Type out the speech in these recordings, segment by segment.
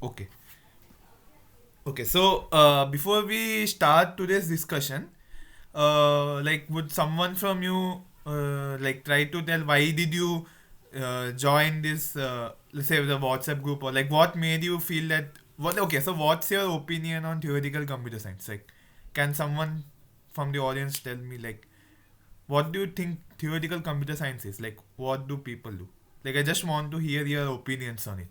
Okay. Okay. So before we start today's discussion, like would someone from you like try to tell why did you join this let's say the WhatsApp group, or like what made you feel that what okay, so what's your opinion on theoretical computer science? Like can someone from the audience tell me like what do you think theoretical computer science is? Like what do people do? Like I just want to hear your opinions on it.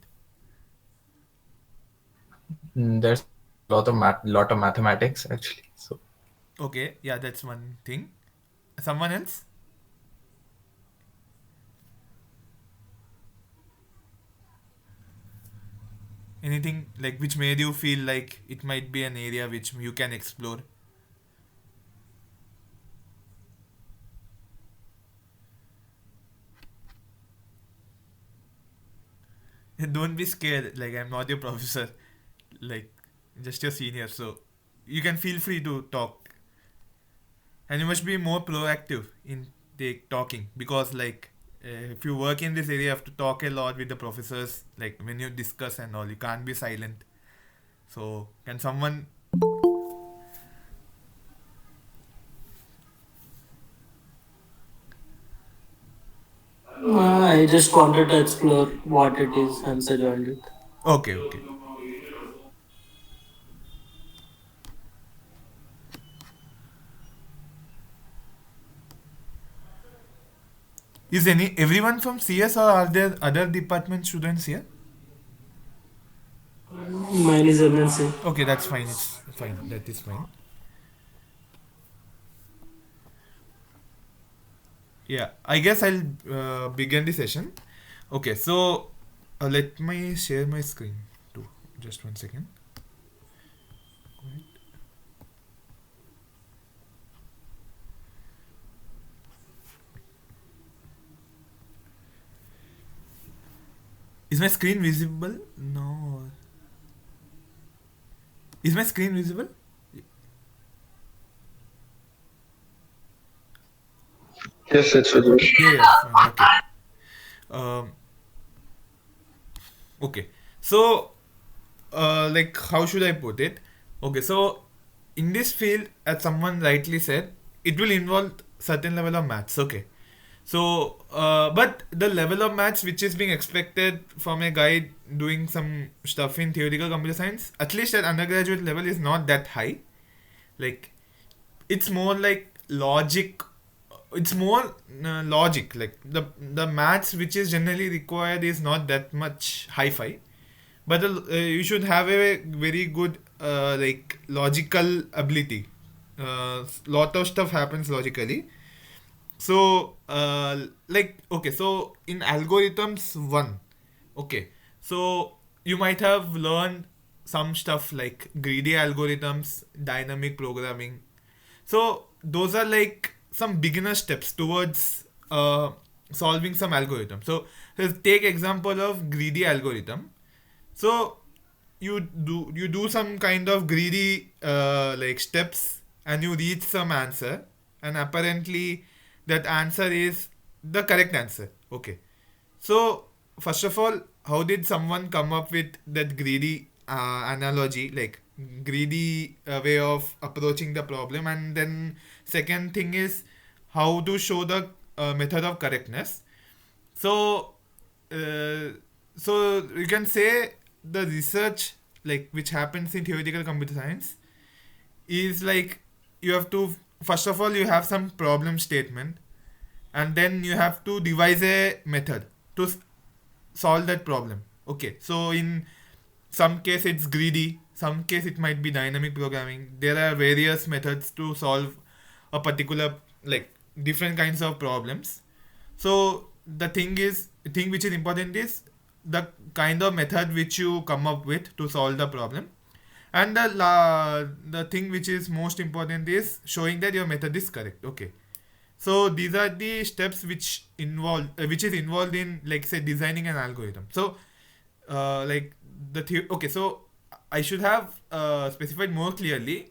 There's lot of mathematics actually. So Okay, yeah, that's one thing. Someone else? Anything like which made you feel like it might be an area which you can explore? Don't be scared. Like I'm not your professor. Like just your senior, so you can feel free to talk. And you must be more proactive in talking because like if you work in this area, you have to talk a lot with the professors. Like when you discuss and all, you can't be silent. So can someone? I just wanted to explore what it is, hence I joined it. Okay, okay. Is any everyone from CS or are there other department students here? Mine is MNC. Okay, that's fine. It's fine. That is fine. Yeah, I guess I'll begin the session. Okay, so let me share my screen too. Just one second. Is my screen visible? No. Is my screen visible? Yes, it's visible. Yeah, yeah, fine. Okay. Um, okay. So, like, how should I put it? Okay, so in this field, as someone rightly said, it will involve certain level of maths. Okay. So, but the level of maths which is being expected from a guy doing some stuff in theoretical computer science, at least at undergraduate level, is not that high. Like, it's more like logic. It's more logic. Like the maths which is generally required is not that much hi-fi, but you should have a very good like logical ability. Lot of stuff happens logically. So, like, okay, so in algorithms one, okay, so you might have learned some stuff like greedy algorithms, dynamic programming. So those are like some beginner steps towards solving some algorithm. So let's take example of greedy algorithm. So you do some kind of greedy like steps and you reach some answer, and apparently that answer is the correct answer. Okay, so first of all, how did someone come up with that greedy analogy, like greedy way of approaching the problem? And then second thing is how to show the method of correctness. So, uh, so you can say the research like which happens in theoretical computer science is like you have to first of all you have some problem statement, and then you have to devise a method to solve that problem. Okay, so in some case it's greedy, some case it might be dynamic programming. There are various methods to solve a particular like different kinds of problems. So the thing which is important is the kind of method which you come up with to solve the problem, and the thing which is most important is showing that your method is correct. Okay, so these are the steps which is involved in like say designing an algorithm. So like okay, so I should have specified more clearly.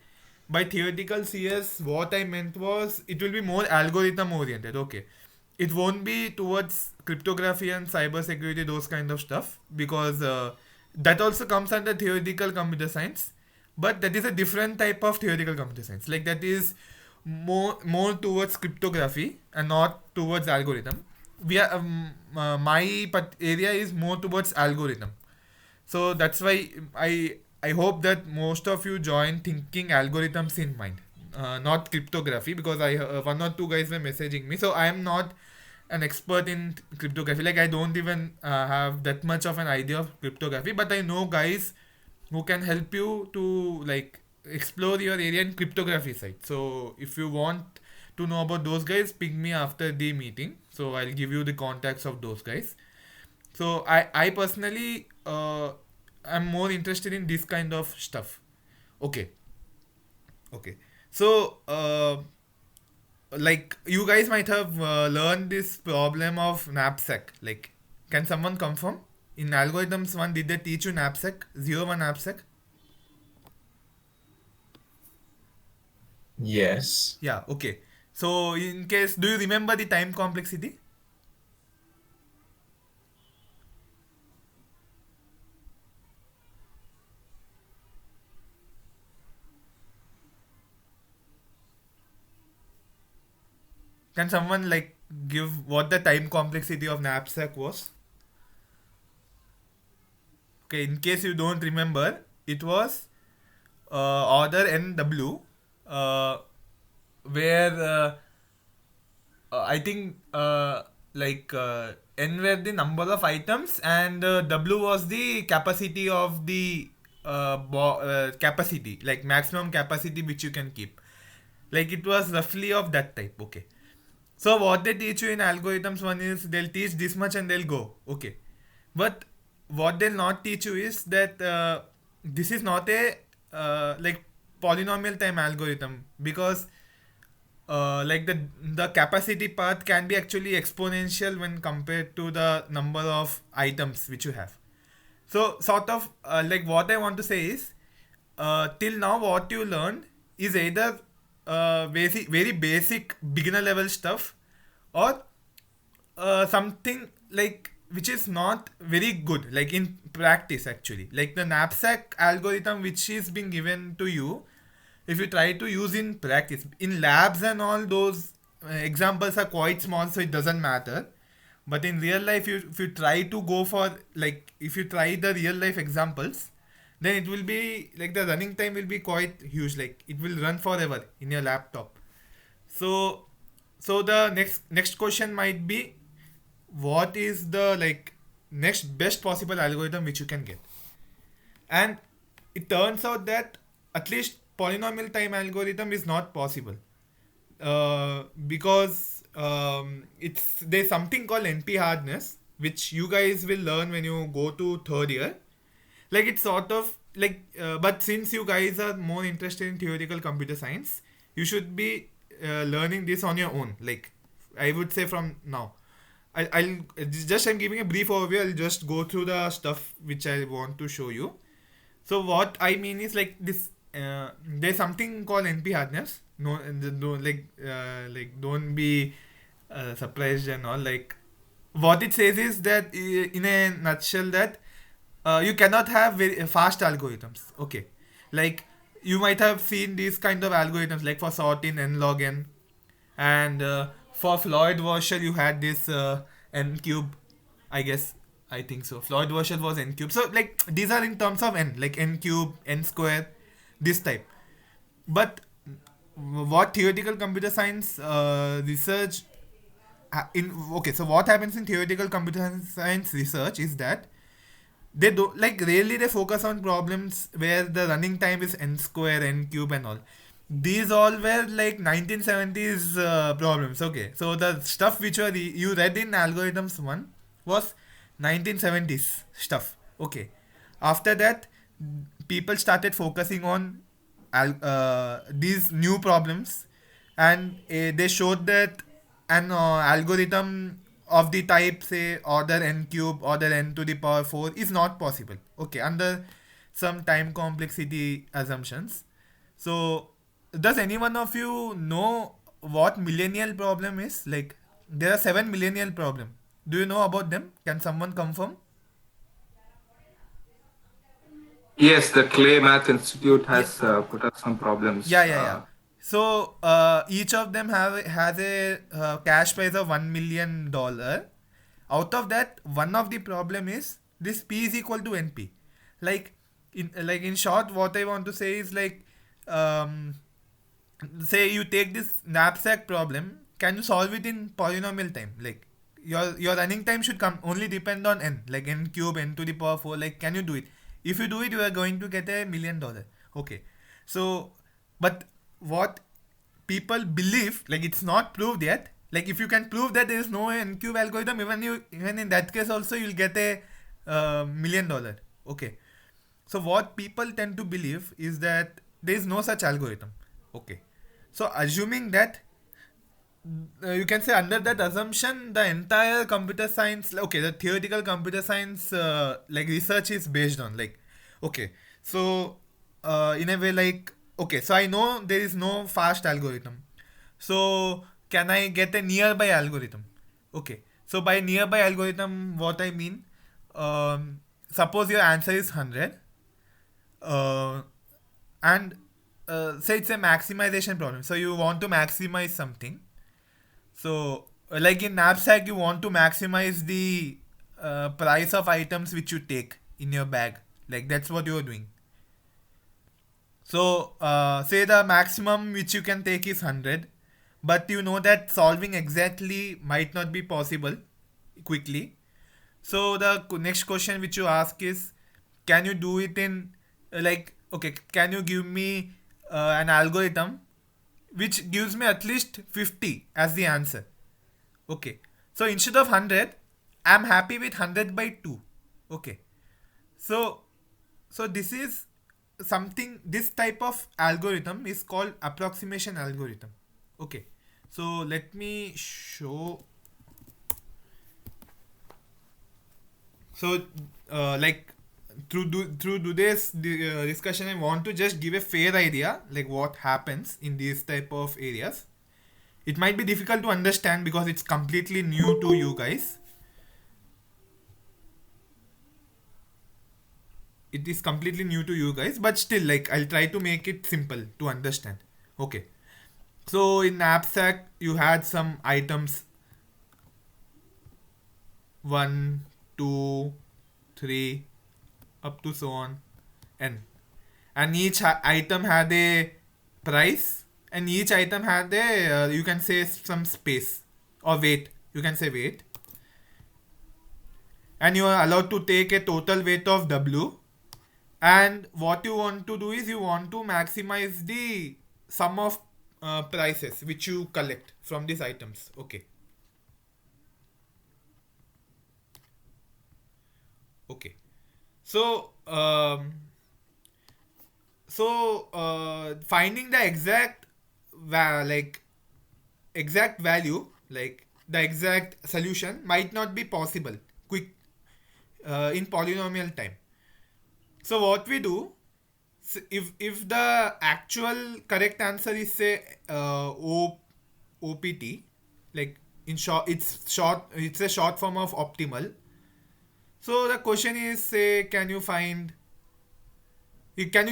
By theoretical CS, what I meant was it will be more algorithm oriented. Okay, it won't be towards cryptography and cyber security, those kind of stuff, because that also comes under theoretical computer science, but that is a different type of theoretical computer science. Like that is more towards cryptography and not towards algorithm. We are my area is more towards algorithm. So that's why I hope that most of you join thinking algorithms in mind, not cryptography, because I one or two guys were messaging me. So I am not an expert in cryptography. Like I don't even have that much of an idea of cryptography, but I know guys who can help you to like explore your area in cryptography side. So if you want to know about those guys, ping me after the meeting. So I'll give you the contacts of those guys. So I personally am more interested in this kind of stuff. Okay, okay. So like you guys might have learned this problem of knapsack. Like, can someone confirm? In algorithms one, did they teach you knapsack? 0 1 knapsack? Yes. Yeah, okay. So in case, do you remember the time complexity? Can someone like give what the time complexity of knapsack was? Okay, in case you don't remember, it was order NW, uh, where I think N were the number of items and W was the capacity of the capacity, like maximum capacity which you can keep. Like it was roughly of that type. Okay. So what they teach you in algorithms one is they'll teach this much and they'll go. Okay. But what they'll not teach you is that this is not a like polynomial time algorithm, because like the capacity path can be actually exponential when compared to the number of items which you have. So sort of like what I want to say is till now what you learned is either very basic beginner level stuff, or something like which is not very good like in practice. Actually, like the knapsack algorithm which is being given to you, if you try to use in practice in labs and all, those examples are quite small, so it doesn't matter. But in real life, if you try to go for like if you try the real life examples, then it will be like the running time will be quite huge, like it will run forever in your laptop. So so the next question might be, what is the like next best possible algorithm which you can get? And it turns out that at least polynomial time algorithm is not possible, because it's there's something called NP hardness which you guys will learn when you go to third year. Like it's sort of like but since you guys are more interested in theoretical computer science, you should be learning this on your own, like I would say from now. I'll just, I'm giving a brief overview. I'll just go through the stuff which I want to show you. So what I mean is like this. There's something called NP hardness. No, no, like don't be surprised and all. Like what it says is that in a nutshell that you cannot have very fast algorithms. Okay, like you might have seen these kind of algorithms like for sorting n log n, and for Floyd-Warshall you had this n cube, I guess. I think so. Floyd-Warshall was n cube. So like these are in terms of n, like n cube, n square, this type. But what theoretical computer science research in okay, so what happens in theoretical computer science research is that they do like rarely they focus on problems where the running time is n square, n cube, and all. These all were like 1970s problems. Okay, so the stuff which you read in algorithms one was 1970s stuff. Okay, after that people started focusing on these new problems, and they showed that an algorithm of the type say order n cube, order n to the power 4 is not possible, okay, under some time complexity assumptions. So does anyone of you know what millennial problem is? Like there are 7 millennial problem. Do you know about them? Can someone confirm? Yes, the Clay Math Institute has put up some problems. Yeah. So each of them has a cash price of $1 million. Out of that, one of the problem is this P is equal to NP. Like in short, what I want to say is like um, say you take this knapsack problem, can you solve it in polynomial time? Like your running time should come only depend on n, like n cube, n to the power 4. Like, can you do it? If you do it, you are going to get $1 million. Okay, so but what people believe, like it's not proved yet. Like if you can prove that there is no n cube algorithm, even in that case also you'll get a $1 million. Okay, so what people tend to believe is that there is no such algorithm. Okay, so assuming that you can say under that assumption the entire computer science, okay, the theoretical computer science like research is based on like, okay, so in a way like, okay, so I know there is no fast algorithm, so can I get a nearby algorithm? Okay, so by nearby algorithm what I mean, suppose your answer is 100, uh, and say it's a maximization problem, so you want to maximize something. So, like in knapsack, you want to maximize the price of items which you take in your bag. Like that's what you're doing. So, say the maximum which you can take is 100, but you know that solving exactly might not be possible quickly. So, the next question which you ask is, can you do it in like, okay, can you give me an algorithm which gives me at least 50 as the answer? Okay, so instead of 100, I'm happy with 100 by 2. Okay, so this is something, this type of algorithm is called approximation algorithm. Okay, so let me show. So like through today's discussion, I want to just give a fair idea like what happens in these type of areas. It might be difficult to understand because it's completely new to you guys. It is completely new to you guys, but still, like, I'll try to make it simple to understand. Okay, so in knapsack you had some items 1, 2, 3, up to so on n, and each item had a price, and each item had a you can say some space or weight, you can say weight, and you are allowed to take a total weight of w, and what you want to do is you want to maximize the sum of prices which you collect from these items. Okay, okay, so finding the exact exact value, like the exact solution might not be possible quick in polynomial time. So what we do, if the actual correct answer is say OPT, like in short, it's a short form of optimal. So the question is, say, can you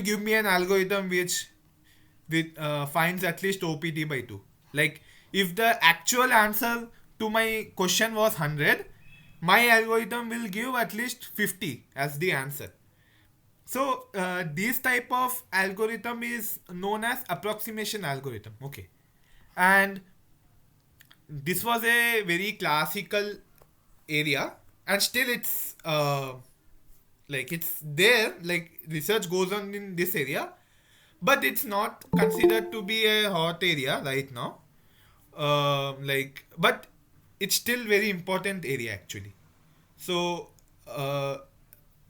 give me an algorithm which finds at least OPT by 2? Like if the actual answer to my question was 100, my algorithm will give at least 50 as the answer. So this type of algorithm is known as approximation algorithm. Okay, and this was a very classical area, and still it's like it's there, like research goes on in this area, but it's not considered to be a hot area right now. But it's still very important area actually. So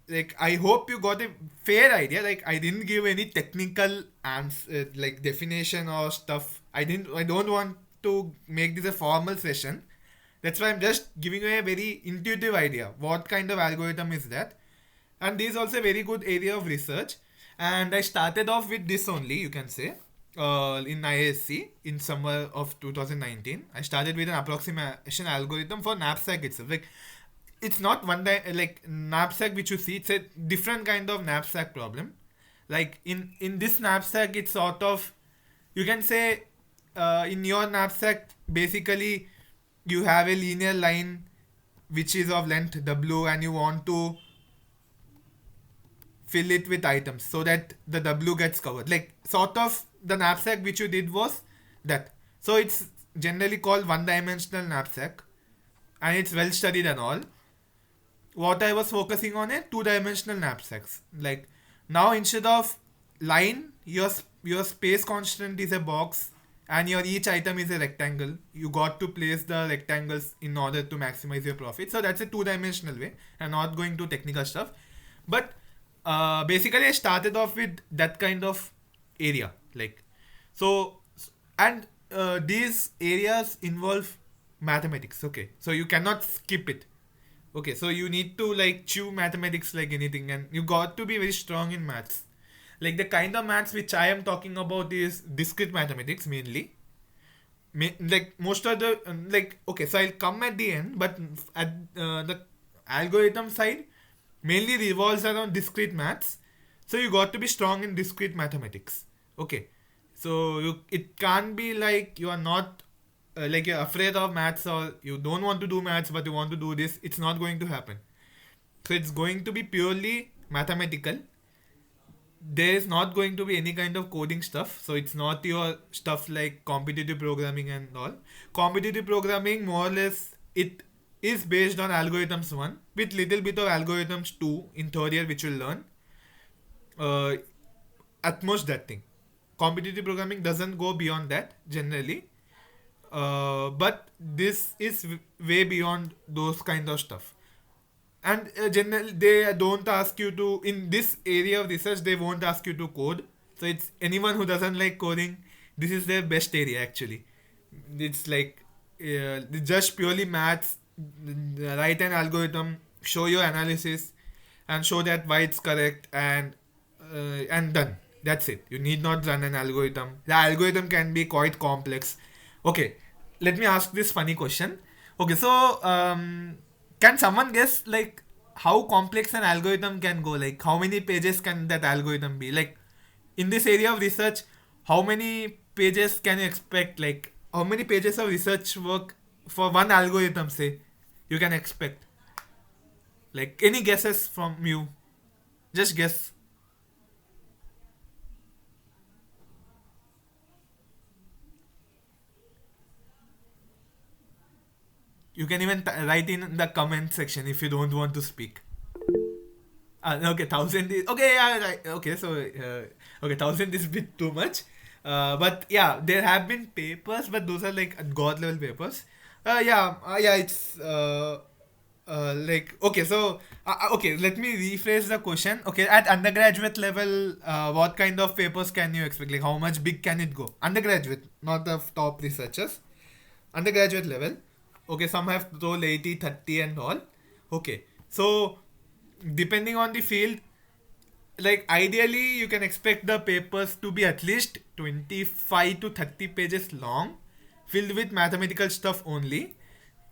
like I hope you got a fair idea. Like I didn't give any technical answer, like definition or stuff. I don't want to make this a formal session. That's why I'm just giving you a very intuitive idea. What kind of algorithm is that? And this is also a very good area of research. And I started off with this only, you can say, in ISC in summer of 2019. I started with an approximation algorithm for knapsack itself. Like it's not like knapsack which you see. It's a different kind of knapsack problem. Like in this knapsack, it's sort of, you can say, in your knapsack basically you have a linear line which is of length w, and you want to fill it with items so that the w gets covered. Like sort of the knapsack which you did was that. So it's generally called one dimensional knapsack, and it's well studied and all. What I was focusing on is two-dimensional knapsacks. Like now, instead of line, your space constant is a box, and your each item is a rectangle. You got to place the rectangles in order to maximize your profit. So that's a two-dimensional way. I'm not going to technical stuff, but basically I started off with that kind of area. Like so, and these areas involve mathematics. Okay, so you cannot skip it. Okay, so you need to like chew mathematics like anything, and you got to be very strong in maths. Like the kind of maths which I am talking about is discrete mathematics mainly. Like most of the like, okay, so I'll come at the end, but at the algorithm side mainly revolves around discrete maths. So you got to be strong in discrete mathematics. Okay, so it can't be like you are not like you're afraid of maths, or you don't want to do maths but you want to do this. It's not going to happen. So it's going to be purely mathematical. There is not going to be any kind of coding stuff. So it's not your stuff like competitive programming and all. Competitive programming, more or less, it is based on algorithms 1 with little bit of algorithms 2 in third year which you'll learn. At most that thing. Competitive programming doesn't go beyond that generally. But this is way beyond those kind of stuff. And generally, they don't ask you to, in this area of research, they won't ask you to code. So it's anyone who doesn't like coding, this is their best area actually. It's like just purely maths, write an algorithm, show your analysis, and show that why it's correct, and done. That's it. You need not run an algorithm. The algorithm can be quite complex. Okay, let me ask this funny question. Okay, so can someone guess like how complex an algorithm can go? Like how many pages can that algorithm be? Like in this area of research, how many pages can you expect? Like how many pages of research work for one algorithm, say, you can expect? Like any guesses from you? Just guess. You can even write in the comment section if you don't want to speak. Okay, 1,000 is okay. Yeah, right. Okay, so okay, 1,000 is a bit too much. But yeah, there have been papers, but those are like god level papers. Yeah, it's like okay. So okay, let me rephrase the question. Okay, at undergraduate level, what kind of papers can you expect? Like how much big can it go? Undergraduate, not the top researchers. Undergraduate level. Okay, some have told 80, 30 and all. Okay, so depending on the field, like ideally you can expect the papers to be at least 25 to 30 pages long, filled with mathematical stuff only.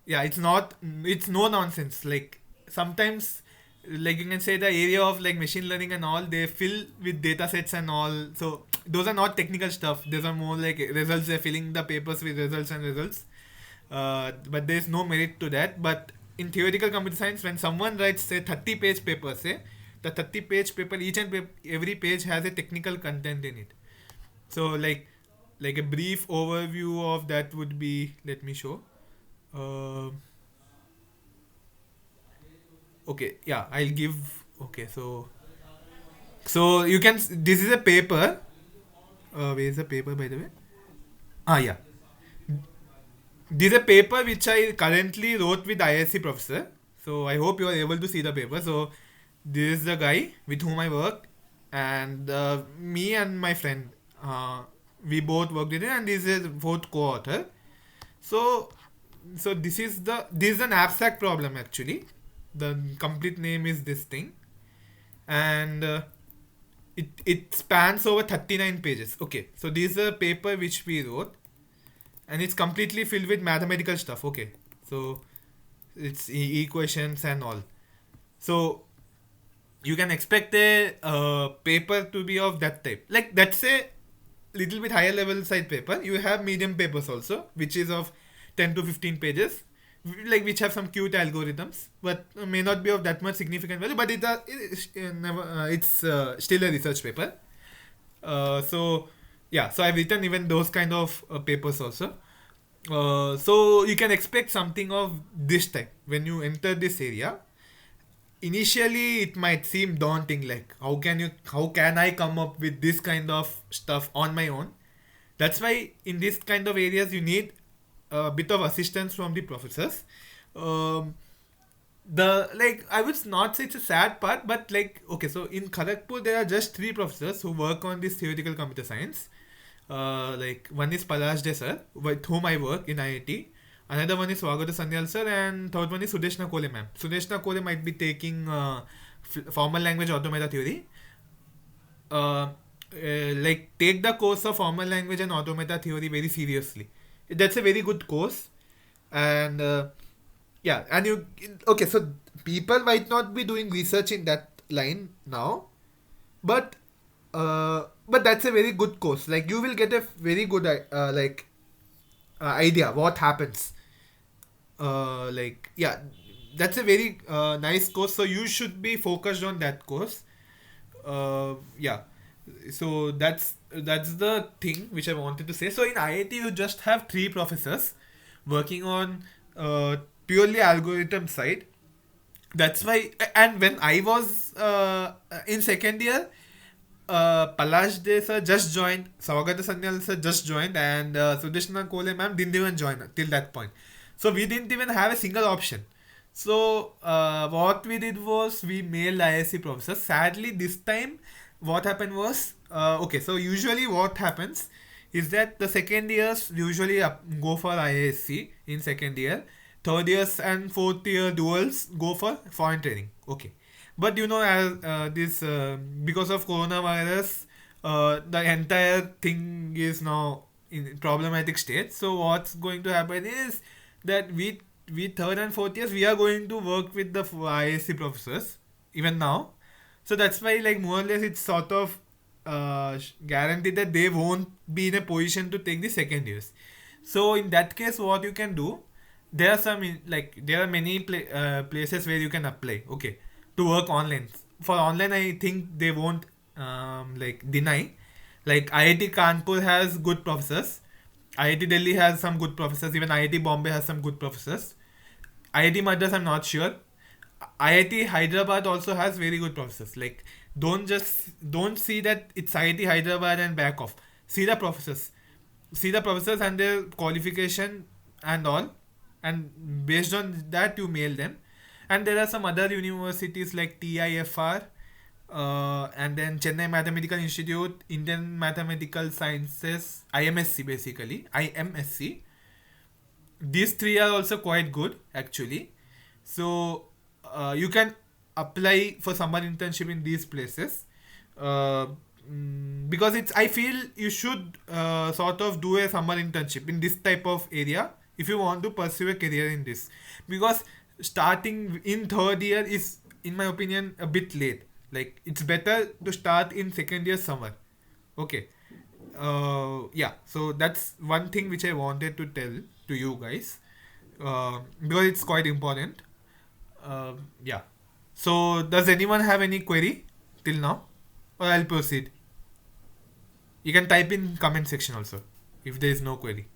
Yeah, it's no nonsense. Like sometimes, like you can say the area of like machine learning and all, they fill with data sets and all. So those are not technical stuff. Those are more like results. They're filling the papers with results and results. But there's no merit to that. But in theoretical computer science, when someone writes say 30-page paper, say the 30-page paper, each and every page has a technical content in it. So like a brief overview of that would be, let me show. Okay, yeah, I'll give. Okay, so you can. This is a paper. Where is the paper, by the way? Yeah. This is a paper which I currently wrote with ISC professor. So I hope you are able to see the paper. So this is the guy with whom I work, and me and my friend, we both worked in it, and this is fourth co-author. So this is an abstract problem actually. The complete name is this thing, and it spans over 39 pages. Okay, so this is a paper which we wrote, and it's completely filled with mathematical stuff. Okay, so It's equations and all. So you can expect a paper to be of that type. Like that's a little bit higher level side paper. You have medium papers also, which is of 10 to 15 pages, like which have some cute algorithms, but may not be of that much significant value. But it's still a research paper. So yeah, so I've written even those kind of papers also. So you can expect something of this type when you enter this area. Initially it might seem daunting, like how can I come up with this kind of stuff on my own. That's why in this kind of areas you need a bit of assistance from the professors. The like I would not say it's a sad part, but like okay, so in Kharagpur there are just three professors who work on this theoretical computer science. Like one is Palash De sir, with whom I work in IIT. Another one is Swagata Sanyal sir, and third one is Sudeshna Kole ma'am. Sudeshna Kole might be taking formal language automata theory. Like take the course of formal language and automata theory very seriously. That's a very good course, and yeah, and you okay. So people might not be doing research in that line now, but that's a very good course. Like you will get a very good idea what happens. Like yeah, that's a very nice course. So you should be focused on that course. Yeah, so that's the thing which I wanted to say. So in IIT you just have three professors working on purely algorithm side. That's why, and when I was in second year, Palash De sir just joined, Swagata Sanyal sir just joined, and Sudeshna Kole ma'am didn't even join till that point. So we didn't even have a single option. So what we did was we mailed ISC professors. Sadly, this time what happened was okay. So usually what happens is that the second years usually go for ISC in second year. Third years and fourth year duals go for foreign training. Okay, but you know as this because of coronavirus, the entire thing is now in problematic state. So what's going to happen is that we third and fourth years we are going to work with the ISC professors even now. So that's why like more or less it's sort of guaranteed that they won't be in a position to take the second years. So in that case, what you can do, there are there are many places where you can apply. Okay, to work online. For online, I think they won't like deny. Like IIT Kanpur has good professors. IIT Delhi has some good professors. Even IIT Bombay has some good professors. IIT Madras, I'm not sure. IIT Hyderabad also has very good professors. Like, don't see that it's IIT Hyderabad and back off. See the professors. See the professors and their qualification and all. And based on that, you mail them. And there are some other universities like TIFR, and then Chennai Mathematical Institute, Indian Mathematical Sciences, IMSC basically, IMSC. These three are also quite good actually. So you can apply for summer internship in these places. Because it's I feel you should sort of do a summer internship in this type of area if you want to pursue a career in this, because starting in third year is in my opinion a bit late. Like it's better to start in second year summer. Okay. Yeah, so that's one thing which I wanted to tell to you guys, because it's quite important. Yeah, so does anyone have any query till now, or I'll proceed? You can type in comment section also if there is no query.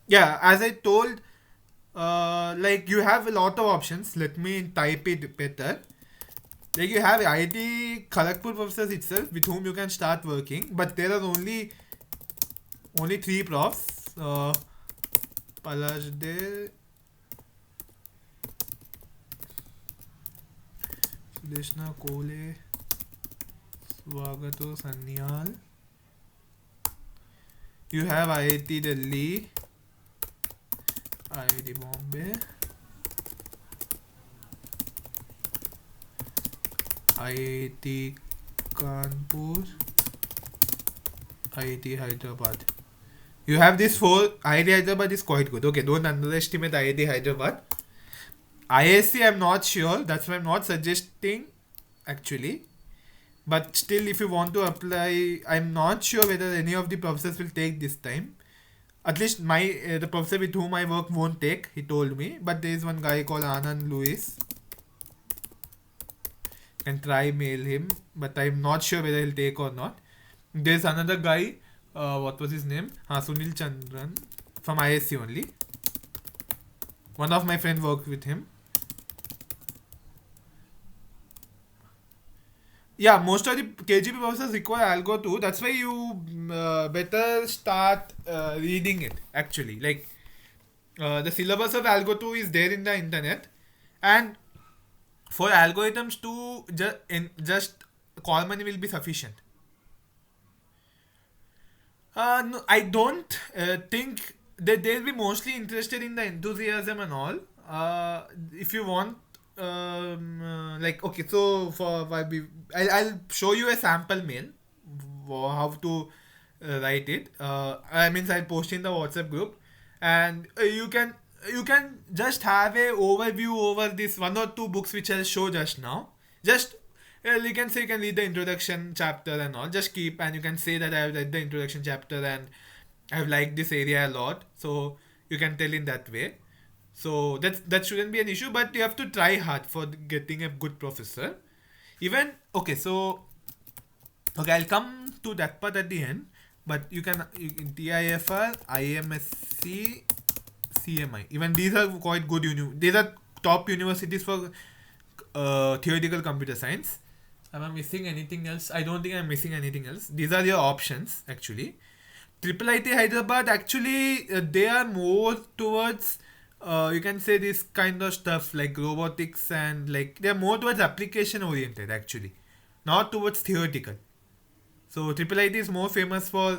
Yeah, as I told, like you have a lot of options. Let me type it better. Like you have IIT Kharagpur professors itself with whom you can start working, but there are only three profs. Palajde, Sudeshna Kole, Swagato Sanyal. You have IIT Delhi, IIT Bombay, IIT Kanpur, IIT Hyderabad. You have this 4. IIT Hyderabad is quite good. Okay, don't underestimate IIT Hyderabad. ISC, I'm not sure. That's why I'm not suggesting actually. But still, if you want to apply, I'm not sure whether any of the professors will take this time. At least the professor with whom I work won't take, he told me. But there is one guy called Anand Lewis. Can try mail him, but I'm not sure whether he'll take or not. There's another guy, what was his name? Sunil Chandran, from ISC only. One of my friends worked with him. Yeah, most of the KGP professors require Algo too. That's why you better start reading it actually. Like the syllabus of Algo 2 is there in the internet, and for algorithms to just call money will be sufficient. No, I don't think that they'll be mostly interested in the enthusiasm and all. If you want, like, okay, so I'll show you a sample mail how to write it. I mean, I'll post in the WhatsApp group, and you can just have a overview over this 1 or 2 books which I'll show just now. Just you can read the introduction chapter and all. Just keep, and you can say that I've read the introduction chapter and I've liked this area a lot. So you can tell in that way. So that shouldn't be an issue, but you have to try hard for getting a good professor. Even okay, I'll come to that part at the end. But you can TIFR, IMSC, CMI. Even these are quite good. These are top universities for theoretical computer science. Am I missing anything else? I don't think I'm missing anything else. These are your options actually. Triple IT Hyderabad actually they are more towards you can say this kind of stuff like robotics, and like they are more towards application oriented actually, not towards theoretical. So Triple IT is more famous for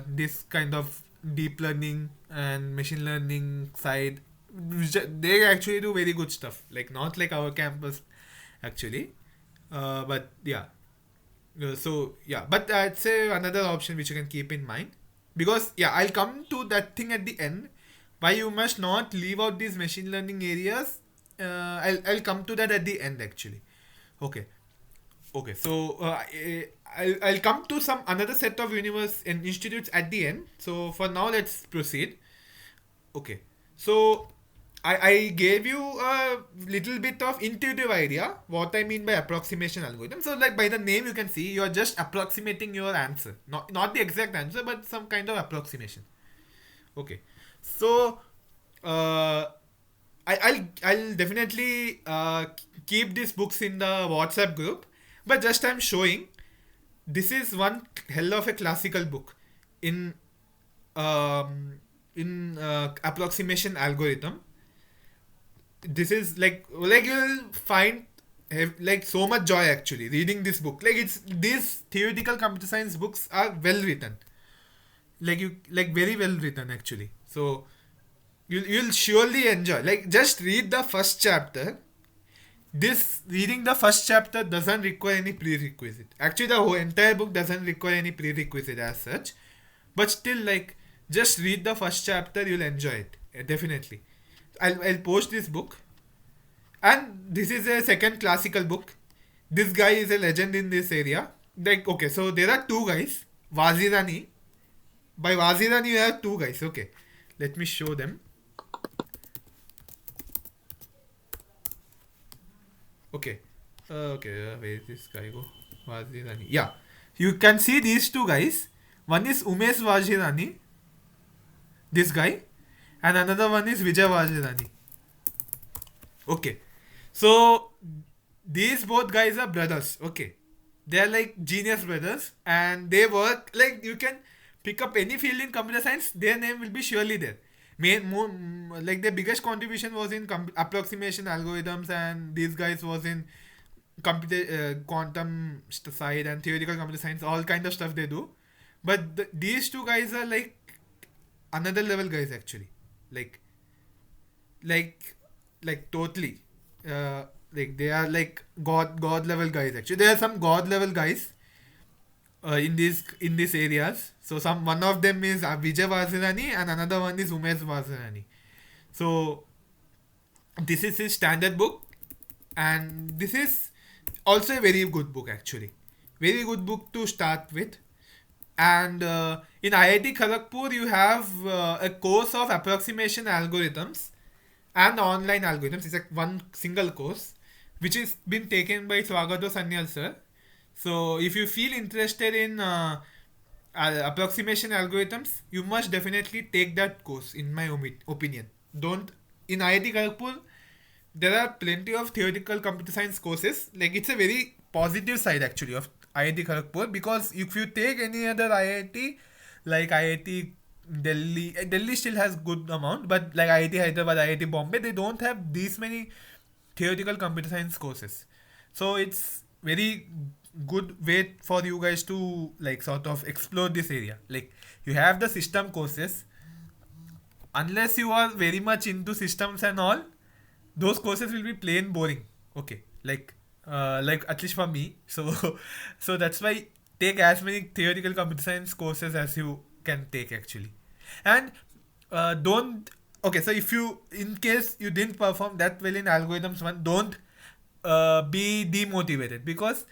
this kind of deep learning and machine learning side. They actually do very good stuff, like not like our campus actually. But yeah, but I'd say another option which you can keep in mind, because I'll come to that thing at the end, why you must not leave out these machine learning areas. I'll come to that at the end actually. Okay, so I'll come to some another set of and institutes at the end. So for now, let's proceed. Okay, so I gave you a little bit of intuitive idea what I mean by approximation algorithm. So like by the name you can see you are just approximating your answer, not the exact answer, but some kind of approximation. Okay, so I'll definitely keep these books in the WhatsApp group, but just I'm showing this is one hell of a classical book in approximation algorithm. This is like you'll find like so much joy actually reading this book. Like these theoretical computer science books are well written, very well written actually. So you'll surely enjoy. Like just read the first chapter. Reading the first chapter doesn't require any prerequisite. Actually, the whole entire book doesn't require any prerequisite as such. But still, like, just read the first chapter, you'll enjoy it. Definitely. I'll post this book. And this is a second classical book. This guy is a legend in this area. Like, okay, so there are 2 guys. Vazirani. By Vazirani, you have 2 guys. Okay. Let me show them. Okay. Where is this guy go? Vazirani. Yeah. You can see these 2 guys. One is Umesh Vazirani. This guy. And another one is Vijay Vazirani. Okay. So, these both guys are brothers. Okay. They are like genius brothers. And they work, like you can pick up any field in computer science. Their name will be surely there. Like the biggest contribution was in approximation algorithms, and these guys was in quantum side and theoretical computer science, all kind of stuff they do. But these two guys are like another level guys actually, like like totally, like they are like god level guys actually. There are some god level guys in these areas. So one of them is Vijay Vasirani and another one is Umesh Vasirani. So this is his standard book, and this is also a very good book actually. Very good book to start with. And in IIT Kharagpur, you have a course of approximation algorithms and online algorithms. It's like one single course, which is been taken by Swagato Sanyal sir. So if you feel interested in approximation algorithms, you must definitely take that course. In my opinion, don't in IIT Kharagpur. There are plenty of theoretical computer science courses. Like it's a very positive side actually of IIT Kharagpur, because if you take any other IIT like IIT Delhi, Delhi still has good amount, but like IIT Hyderabad, IIT Bombay, they don't have these many theoretical computer science courses. So it's very good way for you guys to like sort of explore this area. Like you have the system courses. Unless you are very much into systems and all, those courses will be plain boring. Okay, like at least for me. So so that's why take as many theoretical computer science courses as you can take actually. And don't okay, so if you, in case you didn't perform that well in algorithms one, don't be demotivated, because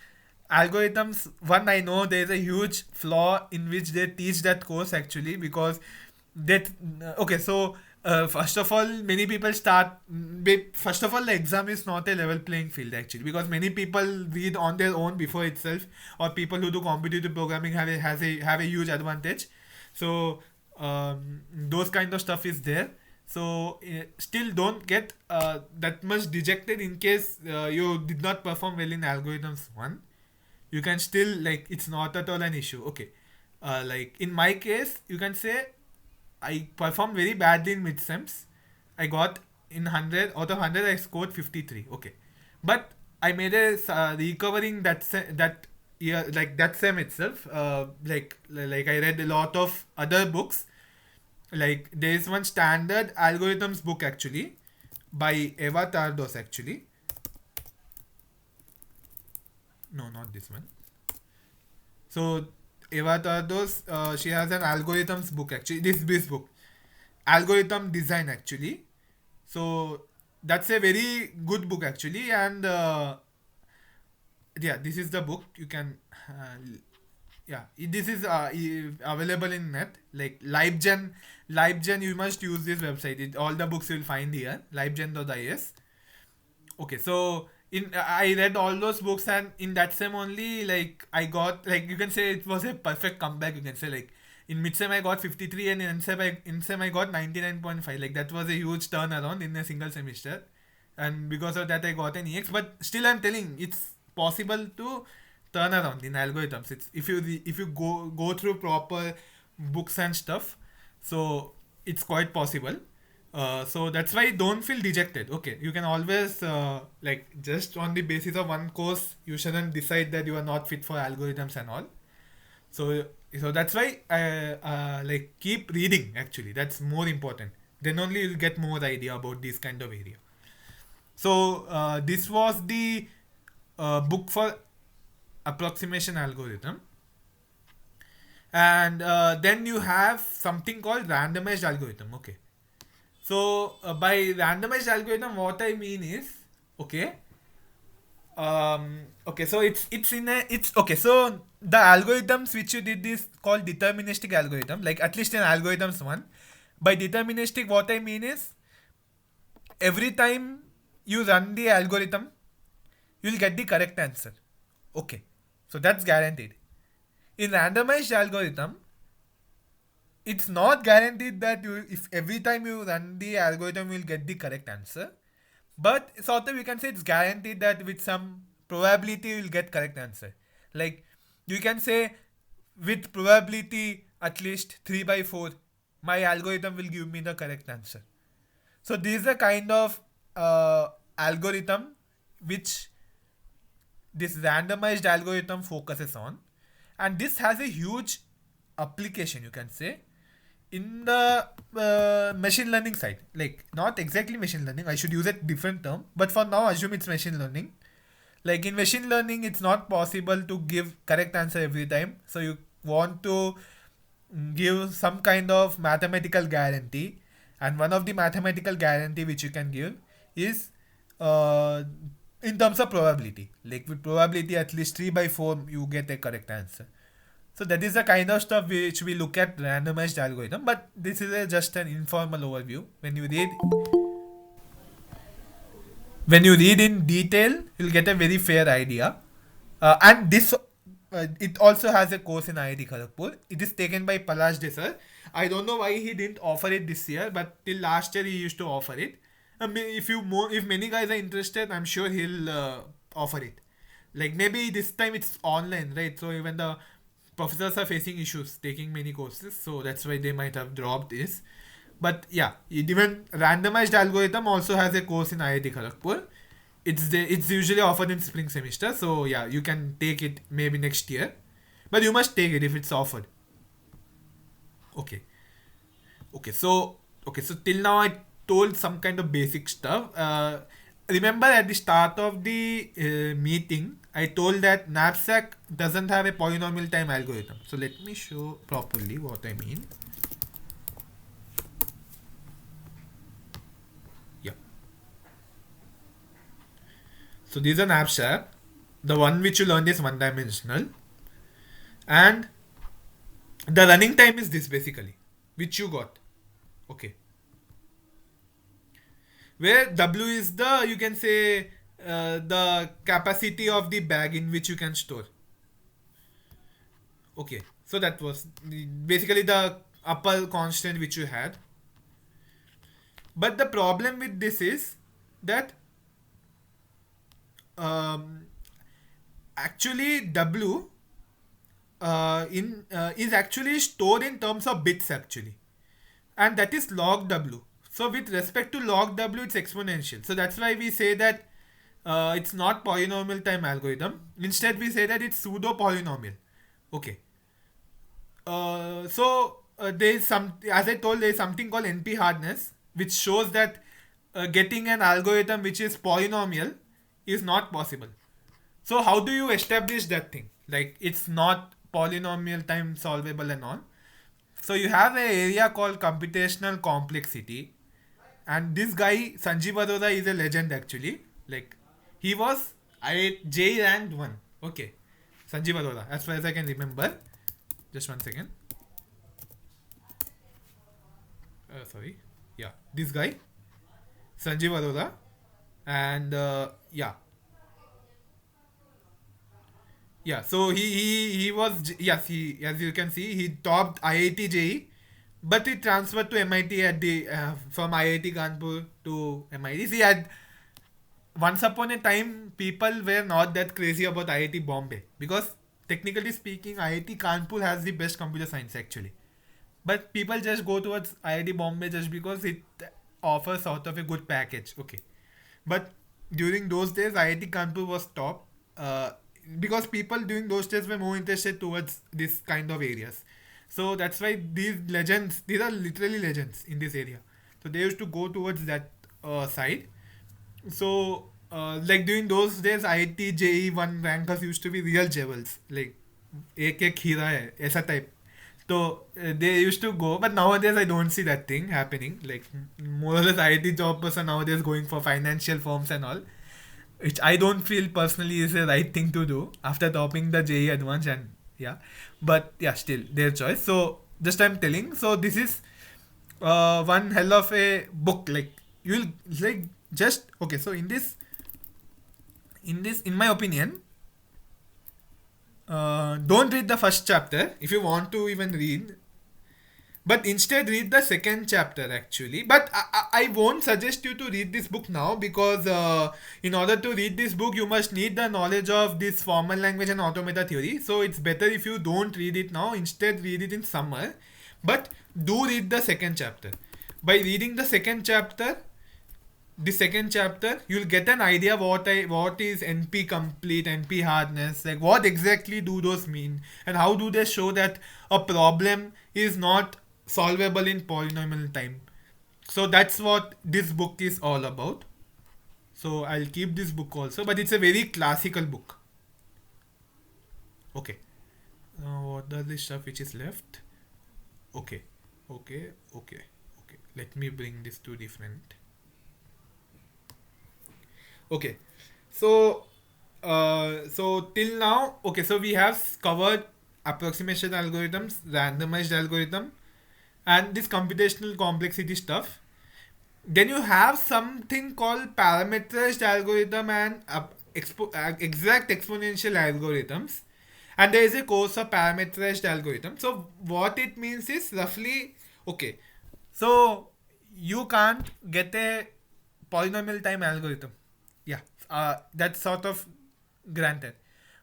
algorithms one, I know there is a huge flaw in which they teach that course actually, because that okay, so first of all, many people first of all, the exam is not a level playing field actually, because many people read on their own before itself, or people who do competitive programming have a huge advantage. So those kind of stuff is there. So still don't get that much dejected in case you did not perform well in algorithms one. You can still, like, it's not at all an issue. Okay, like in my case, you can say I performed very badly in midsems. I got in 100 out of 100, I scored 53. Okay, but I made a recovering that year, like that sem itself. Like I read a lot of other books. Like there is one standard algorithms book actually by Eva Tardos actually. No, not this one. So Eva Tardos, she has an algorithms book actually. This book, algorithm design actually. So that's a very good book actually, and yeah, this is the book. You can yeah, this is available in net, like LiveGen. You must use this website. All the books you will find here, livegen.is. Okay, so in I read all those books, and in that sem only, like I got, like, you can say it was a perfect comeback. You can say, like, in mid sem I got 53, and in sem I got 99.5. Like that was a huge turnaround in a single semester, and because of that I got an EX. But still, I'm telling, it's possible to turn around in algorithms. It's if you go through proper books and stuff, so it's quite possible. So that's why don't feel dejected. Okay, you can always like, just on the basis of one course, you shouldn't decide that you are not fit for algorithms and all. So that's why like, keep reading actually. That's more important. Then only you'll get more idea about this kind of area. So this was the book for approximation algorithm. And then you have something called randomized algorithm. Okay, so by randomized algorithm, what I mean is, okay, okay, so it's okay. So the algorithms which you did is called deterministic algorithm. Like, at least in algorithms one, by deterministic, what I mean is, every time you run the algorithm, you'll get the correct answer. Okay, so that's guaranteed. In randomized algorithm, it's not guaranteed that if every time you run the algorithm, you'll get the correct answer. But sort of, you can say it's guaranteed that with some probability you'll get correct answer. Like, you can say with probability at least 3 by 4, my algorithm will give me the correct answer. So this is a kind of algorithm which this randomized algorithm focuses on, and this has a huge application, you can say, in the machine learning side. Like, not exactly machine learning, I should use a different term, but for now assume it's machine learning. Like, in machine learning it's not possible to give correct answer every time, so you want to give some kind of mathematical guarantee, and one of the mathematical guarantee which you can give is in terms of probability. Like, with probability at least 3 by 4 you get a correct answer. So that is the kind of stuff which we look at randomized algorithm, but this is just an informal overview. When you read in detail, you'll get a very fair idea. And this it also has a course in IIT Kharagpur. It is taken by Palash Desar. I don't know why he didn't offer it this year, but till last year he used to offer it. If many guys are interested, I'm sure he'll offer it. Like, maybe this time it's online, right? So even the professors are facing issues taking many courses, so that's why they might have dropped this. But yeah, even randomized algorithm also has a course in IIT Kharagpur. It's usually offered in spring semester, so yeah, you can take it maybe next year, but you must take it if it's offered. Okay. So till now I told some kind of basic stuff. Remember at the start of the meeting, I told that Knapsack doesn't have a polynomial time algorithm. So let me show properly what I mean. Yeah. So this is an Knapsack. The one which you learned is one-dimensional. And the running time is this basically, which you got. Okay. Where W is the, you can say, the capacity of the bag in which you can store. Okay, so that was basically the upper constant which you had. But the problem with this is that actually W is actually stored in terms of bits actually, and that is log W. So with respect to log W, it's exponential. So that's why we say that it's not polynomial time algorithm. Instead, we say that it's pseudo polynomial. Okay. There is as I told, there is something called NP hardness, which shows that getting an algorithm which is polynomial is not possible. So how do you establish that thing? Like, it's not polynomial time solvable and all. So you have an area called computational complexity. And this guy, Sanjeev Arora, is a legend actually. Like, he was J ranked 1. Okay. Sanjeev Arora, as far as I can remember. Just 1 second. Sorry. Yeah. This guy, Sanjeev Arora. And yeah. Yeah. So he was, yes, as you can see, he topped IIT JEE. But he transferred to MIT from IIT Kanpur to MIT. See, once upon a time, people were not that crazy about IIT Bombay. Because, technically speaking, IIT Kanpur has the best computer science actually. But people just go towards IIT Bombay just because it offers sort of a good package. Okay. But during those days, IIT Kanpur was top. Because people during those days were more interested towards this kind of areas. So that's why these are literally legends in this area. So they used to go towards that side. So like during those days, IIT JEE 1 rankers used to be real jewels. Like, ek khira hai, aisa type. So they used to go, but nowadays I don't see that thing happening. Like, more or less IIT jobbers are nowadays going for financial firms and all, which I don't feel personally is the right thing to do after topping the JEE Advanced. And yeah, but yeah, still their choice. So just I'm telling, so this is one hell of a book. Like, you'll like just okay. So in my opinion, don't read the first chapter if you want to even read, but instead read the second chapter actually. But I won't suggest you to read this book now, because in order to read this book you must need the knowledge of this formal language and automata theory. So it's better if you don't read it now, instead read it in summer. But do read the second chapter. By reading the second chapter, the second chapter, you'll get an idea what is NP complete, NP hardness, like what exactly do those mean, and how do they show that a problem is not solvable in polynomial time. So that's what this book is all about. So I'll keep this book also, but it's a very classical book. Okay. Now what are the stuff which is left? Okay. Let me bring this to different. Okay. So till now, okay, so we have covered approximation algorithms, randomized algorithm, and this computational complexity stuff. Then you have something called parameterized algorithm and exact exponential algorithms, and there is a course of parameterized algorithm. So what it means is roughly, okay, so you can't get a polynomial time algorithm, yeah, that's sort of granted,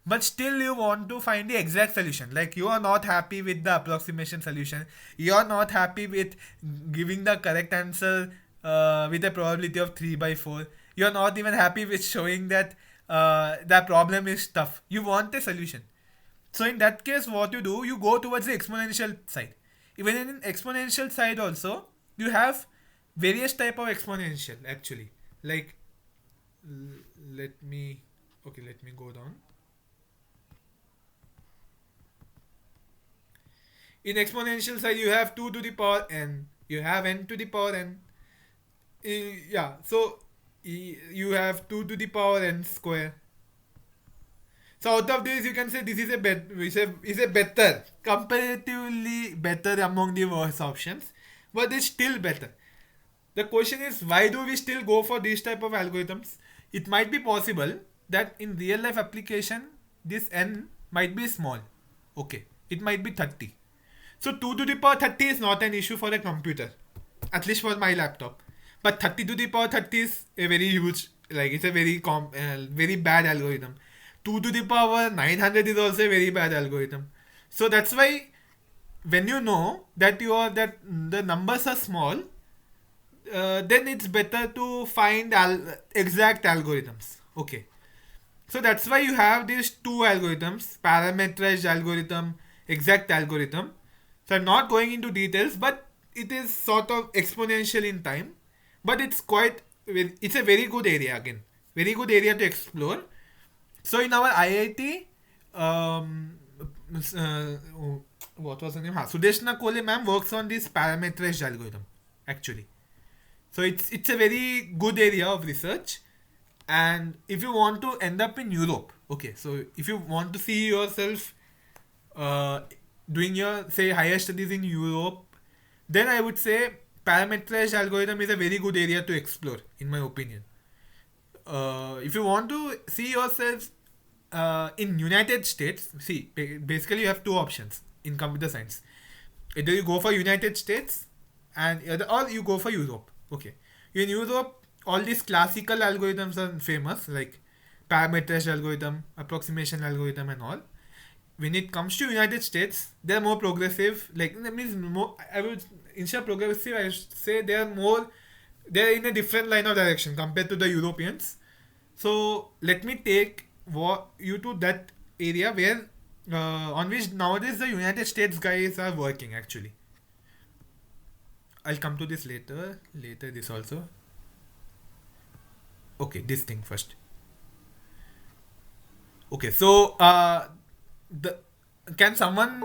but still you want to find the exact solution. Like you are not happy with the approximation solution, you are not happy with giving the correct answer with a probability of 3 by 4, you are not even happy with showing that the problem is tough, you want a solution. So in that case, what you do, you go towards the exponential side. Even in exponential side also, you have various type of exponential actually. Like let me go down. In exponential side, you have 2 to the power n, you have n to the power n. Yeah, so you have 2 to the power n square. So out of this, you can say this is a better, comparatively better among the worst options, but it's still better. The question is, why do we still go for these type of algorithms? It might be possible that in real life application, this n might be small. Okay, it might be 30. So 2 to the power 30 is not an issue for a computer, at least for my laptop. But 30 to the power 30 is a very huge, like it's a very bad algorithm. 2 to the power 900 is also a very bad algorithm. So that's why when you know that the numbers are small, then it's better to find exact algorithms. Okay. So that's why you have these two algorithms, parameterized algorithm, exact algorithm. So I'm not going into details, but it is sort of exponential in time. But it's a very good area again. Very good area to explore. So in our IIT, what was the name? Sudeshna Kole ma'am works on this parameterized algorithm, actually. So it's a very good area of research. And if you want to end up in Europe, okay, so if you want to see yourself doing your, say, higher studies in Europe, then I would say parameterized algorithm is a very good area to explore, in my opinion. If you want to see yourself in United States, see, basically you have two options in computer science. Either you go for United States or you go for Europe. Okay. In Europe, all these classical algorithms are famous, like parameterized algorithm, approximation algorithm and all. When it comes to United States, they're more progressive. Like, that means more, instead of progressive, I should say they're in a different line of direction compared to the Europeans. So let me take you to that area where on which nowadays the United States guys are working actually. I'll come to this later this also. Okay, this thing first. Okay, so can someone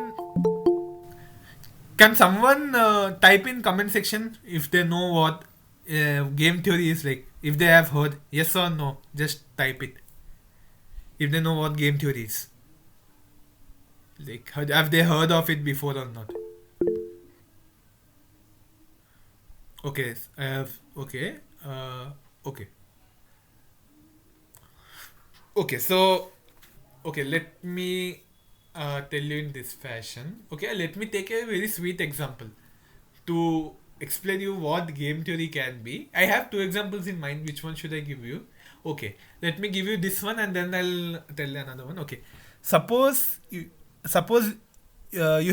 type in comment section if they know what game theory is, like if they have heard, yes or no, just type it if they know what game theory is, like have they heard of it before or not. Okay, I have. Okay. So let me tell you in this fashion. Okay, let me take a very sweet example to explain you what game theory can be. I have two examples in mind. Which one should I give you? Okay, let me give you this one and then I'll tell you another one. Okay, suppose you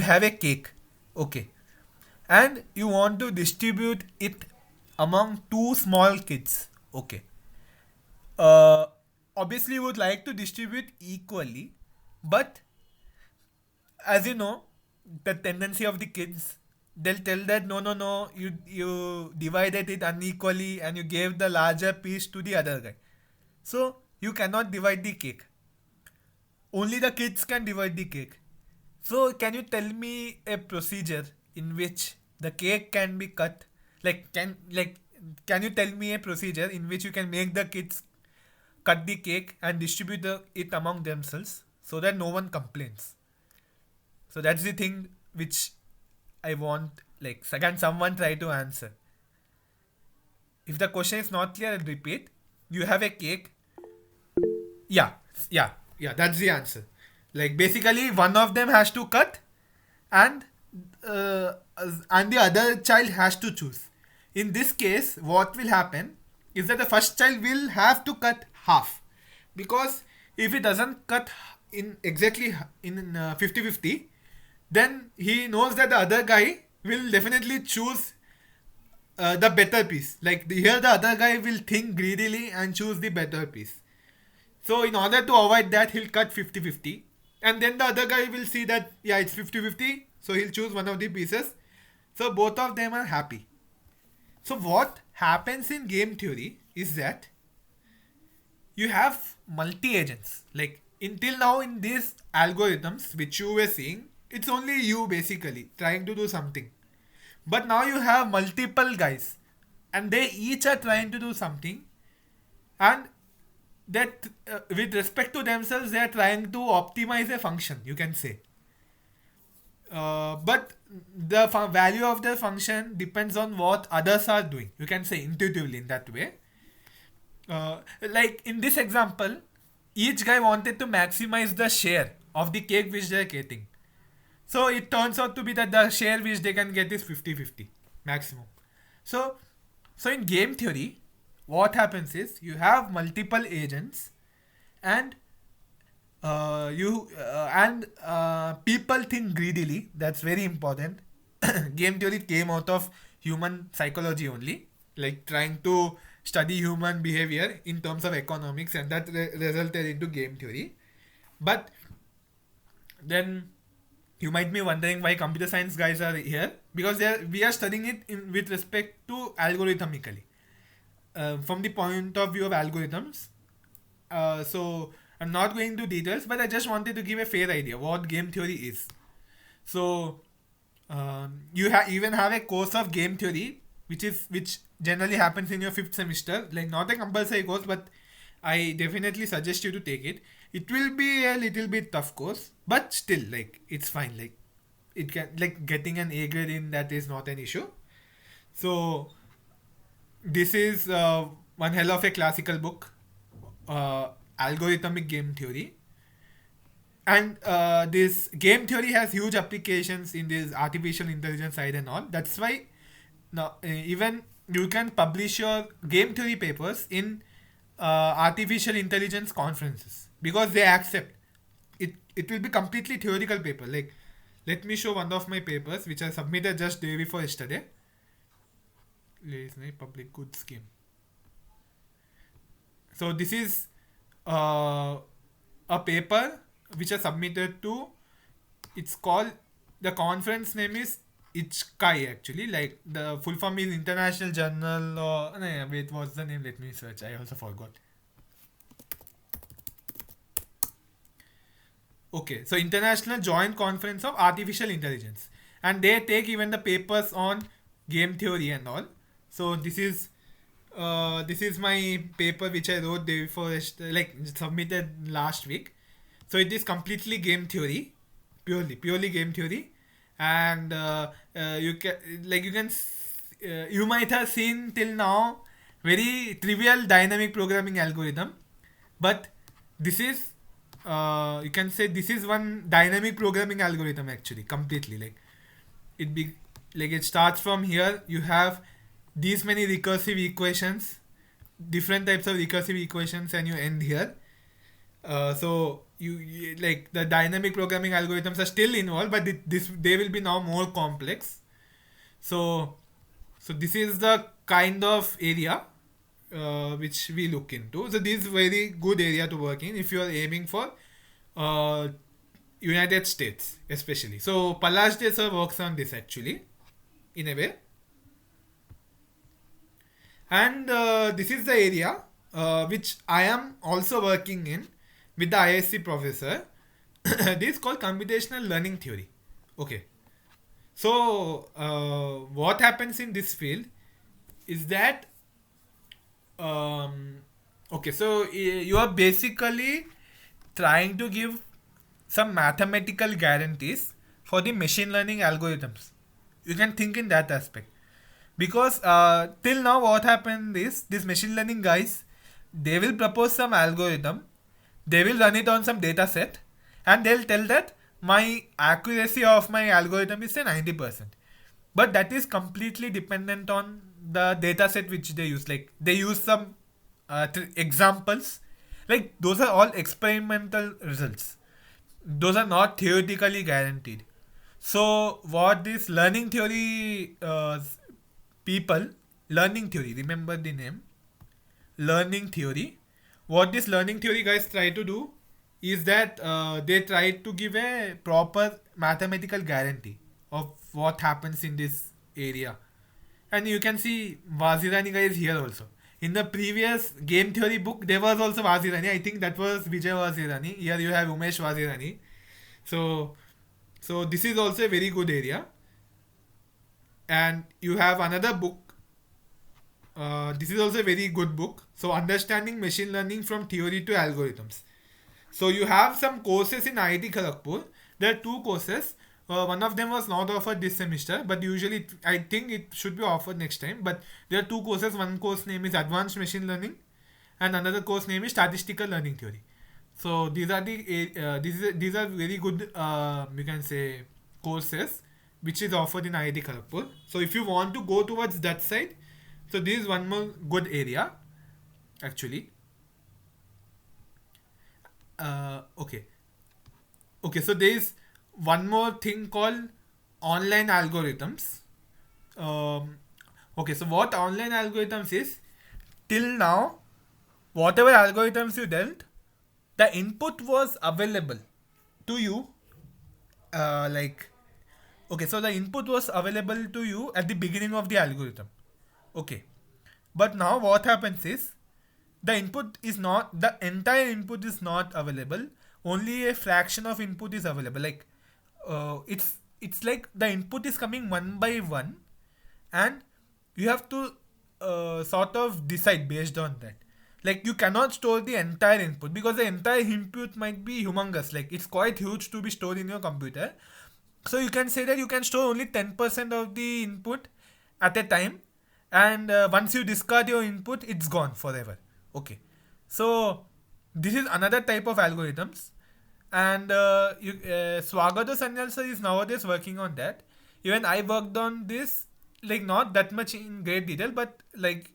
have a cake. Okay, and you want to distribute it among two small kids. Okay. Obviously, you would like to distribute equally, but as you know, the tendency of the kids, they'll tell that no, you divided it unequally and you gave the larger piece to the other guy. So you cannot divide the cake. Only the kids can divide the cake. So can you tell me a procedure in which the cake can be cut? Can you tell me a procedure in which you can make the kids cut the cake and distribute it among themselves so that no one complains? So that's the thing which I want. Like, can someone try to answer? If the question is not clear, I'll repeat. You have a cake. Yeah, yeah. That's the answer. Like, basically, one of them has to cut, and and the other child has to choose. In this case, what will happen is that the first child will have to cut half, because if he doesn't cut in exactly in 50-50, then he knows that the other guy will definitely choose the better piece. Like, here the other guy will think greedily and choose the better piece. So in order to avoid that, he'll cut 50-50, and then the other guy will see that yeah, it's 50-50, so he'll choose one of the pieces. So both of them are happy. So what happens in game theory is that you have multi-agents. Like, until now in these algorithms which you were seeing, it's only you basically trying to do something. But now you have multiple guys, and they each are trying to do something, and that with respect to themselves, they are trying to optimize a function, you can say. But the value of the function depends on what others are doing. You can say intuitively in that way. Like in this example, each guy wanted to maximize the share of the cake which they are getting. So it turns out to be that the share which they can get is 50-50 maximum. So in game theory, what happens is you have multiple agents, and people think greedily. That's very important. Game theory came out of human psychology only, like trying to study human behavior in terms of economics, and that resulted into game theory. But then you might be wondering why computer science guys are here, because we are studying it with respect to algorithmically, from the point of view of algorithms. So I'm not going into details, but I just wanted to give a fair idea what game theory is. So you even have a course of game theory, which generally happens in your 5th semester. Like, not a compulsory course, but I definitely suggest you to take it. It will be a little bit tough course, but still, like, it's fine. Like, it can, like, getting an A grade in that is not an issue. So this is one hell of a classical book, algorithmic game theory. And this game theory has huge applications in this artificial intelligence side and all. That's why now even you can publish your game theory papers in artificial intelligence conferences, because they accept it. It will be completely theoretical paper. Like, let me show one of my papers which I submitted just day before yesterday. Here is my public goods scheme. So this is a paper which I submitted to. It's called, the conference name is ICHKAI actually. Like, the full form is International Journal, or no, wait, what's the name? Let me search. I also forgot. Okay, so International Joint Conference of Artificial Intelligence, and they take even the papers on game theory and all. So this is my paper which I wrote day before, like submitted last week. So it is completely game theory, purely game theory, and you might have seen till now very trivial dynamic programming algorithm, but this is you can say this is one dynamic programming algorithm actually, completely. Like, it starts from here. You have these many recursive equations, different types of recursive equations, and you end here. So you like, the dynamic programming algorithms are still involved, but they will be now more complex. So this is the kind of area which we look into. So this is very good area to work in if you are aiming for uh, United States especially. So Palash Desai works on this actually in a way. And this is the area which I am also working in with the ISC professor. This is called computational learning theory. Okay. So what happens in this field is that okay, so you are basically trying to give some mathematical guarantees for the machine learning algorithms. You can think in that aspect because till now what happened is these machine learning guys, they will propose some algorithm, they will run it on some data set, and they'll tell that my accuracy of my algorithm is say 90%, but that is completely dependent on the data set which they use. Like they use some examples, like those are all experimental results, those are not theoretically guaranteed. So what this learning theory people, learning theory, remember the name, learning theory, what this learning theory guys try to do is that they try to give a proper mathematical guarantee of what happens in this area. And you can see Vazirani guy is here also. In the previous game theory book, there was also Vazirani. I think that was Vijay Vazirani. Here you have Umesh Vazirani. So this is also a very good area. And you have another book. This is also a very good book. So understanding machine learning from theory to algorithms. So you have some courses in IIT Kharagpur. There are two courses. One of them was not offered this semester, but usually I think it should be offered next time. But there are two courses. One course name is Advanced Machine Learning, and another course name is Statistical Learning Theory. So these are these are very good you can say courses which is offered in IIT Kharagpur. So if you want to go towards that side, so this is one more good area actually. Okay. So there is one more thing called online algorithms. Okay, so what online algorithms is, till now, whatever algorithms you dealt, the input was available to you. Okay, so the input was available to you at the beginning of the algorithm. Okay, but now what happens is, the input is not, the entire input is not available. Only a fraction of input is available. Like it's like the input is coming one by one, and you have to sort of decide based on that. Like you cannot store the entire input because the entire input might be humongous. Like it's quite huge to be stored in your computer. So you can say that you can store only 10% of the input at a time, and once you discard your input, it's gone forever. Okay, so this is another type of algorithms, and Swagato Sanyal sir is nowadays working on that. Even I worked on this, like not that much in great detail, but like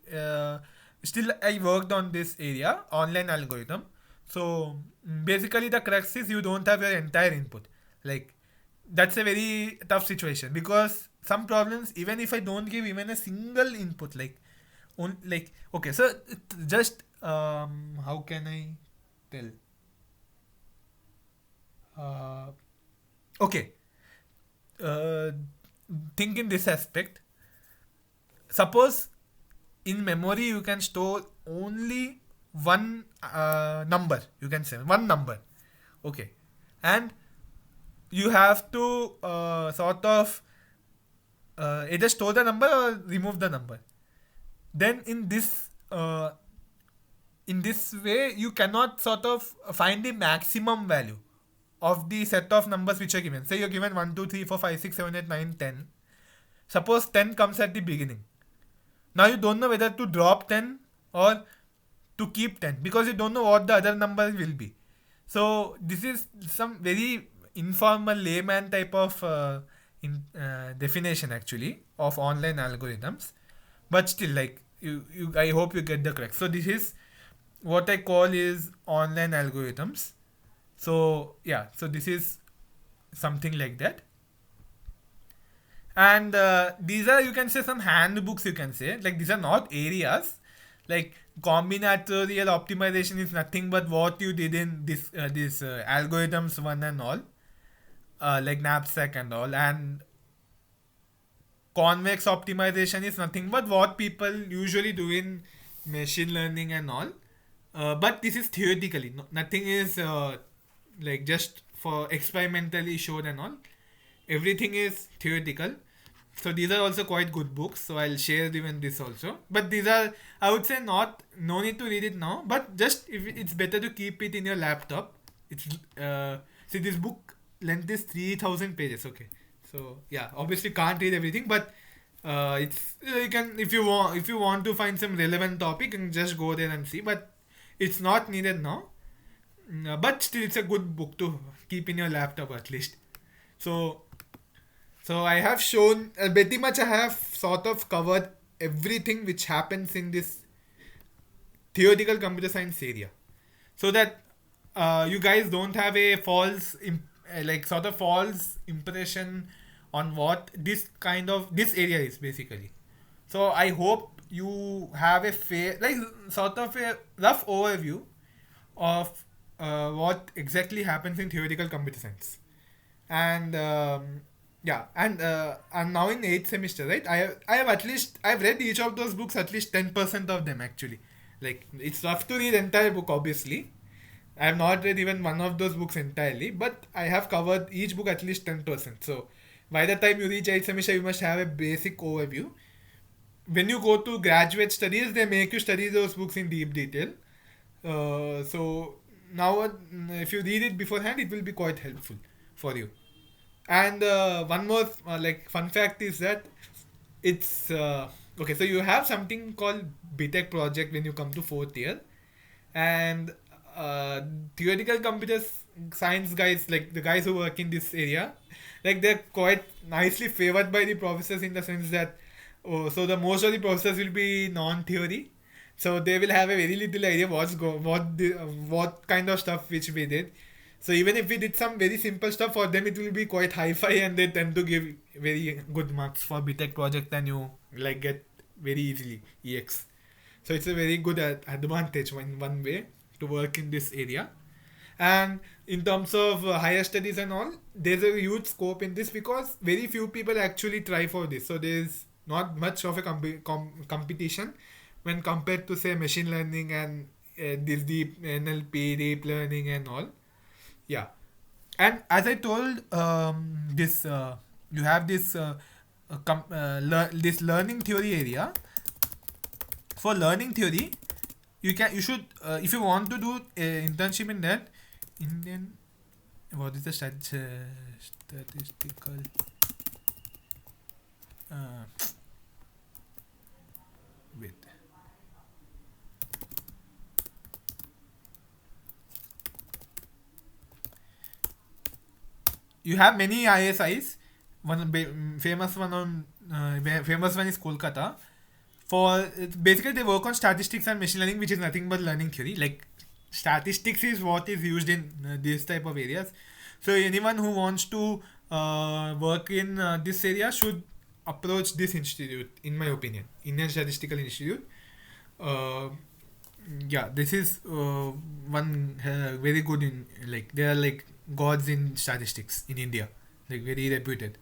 still I worked on this area, online algorithm. So basically the crux is you don't have your entire input. Like that's a very tough situation because some problems, even if I don't give even a single input, like okay, so just how can I tell? Okay, uh, think in this aspect. Suppose in memory you can store only one number. You can say one number. Okay, and you have to sort of either store the number or remove the number. Then in this way you cannot sort of find the maximum value of the set of numbers which are given. Say you're given 1 2 3 4 5 6 7 8 9 10. Suppose 10 comes at the beginning. Now you don't know whether to drop 10 or to keep 10 because you don't know what the other number will be. So this is some very informal layman type of definition actually of online algorithms, but still, like you I hope you get the correct. So this is what I call is online algorithms. So yeah, so this is something like that. And these are, you can say, some handbooks, you can say, like these are not areas, like combinatorial optimization is nothing but what you did in this algorithms one and all, like knapsack and all, and convex optimization is nothing but what people usually do in machine learning and all. But this is theoretically, nothing is like just for experimentally shown and all. Everything is theoretical. So these are also quite good books. So I'll share even this also. But these are, I would say, not no need to read it now. But just if it's better to keep it in your laptop. It's see, this book length is 3,000 pages. Okay, so yeah, obviously can't read everything, but it's you can, if you want to find some relevant topic, you can just go there and see. But it's not needed now. But still, it's a good book to keep in your laptop at least. So I have shown pretty much. I have sort of covered everything which happens in this theoretical computer science area, so that you guys don't have a like sort of false impression on what this area is basically. So I hope you have a fair, like sort of a rough overview of what exactly happens in theoretical computer science. And yeah, and I'm now in 8th semester, right? I've read each of those books, at least 10% of them actually. Like it's rough to read entire book, obviously. I have not read even one of those books entirely, but I have covered each book at least 10%. So by the time you reach 8th semester, you must have a basic overview. When you go to graduate studies, they make you study those books in deep detail. So now, if you read it beforehand, it will be quite helpful for you. And one more like fun fact is that it's okay. So you have something called BTech project when you come to 4th year, and theoretical computer science guys, like the guys who work in this area, like they're quite nicely favored by the professors in the sense that so the most of the professors will be non-theory, so they will have a very little idea what kind of stuff which we did. So even if we did some very simple stuff for them, it will be quite hi-fi, and they tend to give very good marks for BTech project, and you like get very easily EX. So it's a very good advantage in one way to work in this area. And in terms of higher studies and all, there's a huge scope in this because very few people actually try for this. So there's not much of a competition when compared to say machine learning and this deep NLP, deep learning and all. Yeah, and as I told, this you have this this learning theory area. For learning theory, you should if you want to do a internship in that Indian, what is the statistical wait. You have many ISIs. Famous one famous one is Kolkata. Basically they work on statistics and machine learning, which is nothing but learning theory. Like statistics is what is used in this type of areas. So anyone who wants to work in this area should approach this institute, in my opinion, Indian Statistical Institute. Yeah, this is one very good in, like they are like gods in statistics in India, like very reputed.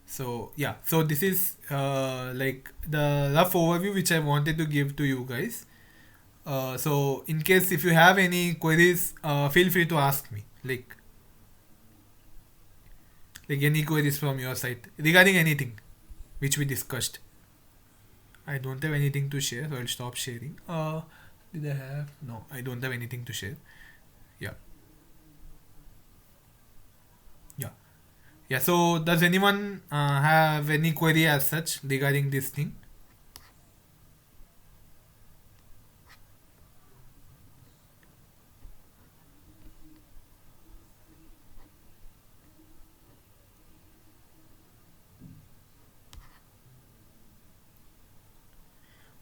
So yeah, so this is like the rough overview which I wanted to give to you guys. So in case if you have any queries, feel free to ask me, like any queries from your side regarding anything which we discussed. I don't have anything to share, so I'll stop sharing. Did I have? No, I don't have anything to share. Yeah. Yeah. Yeah. So does anyone have any query as such regarding this thing?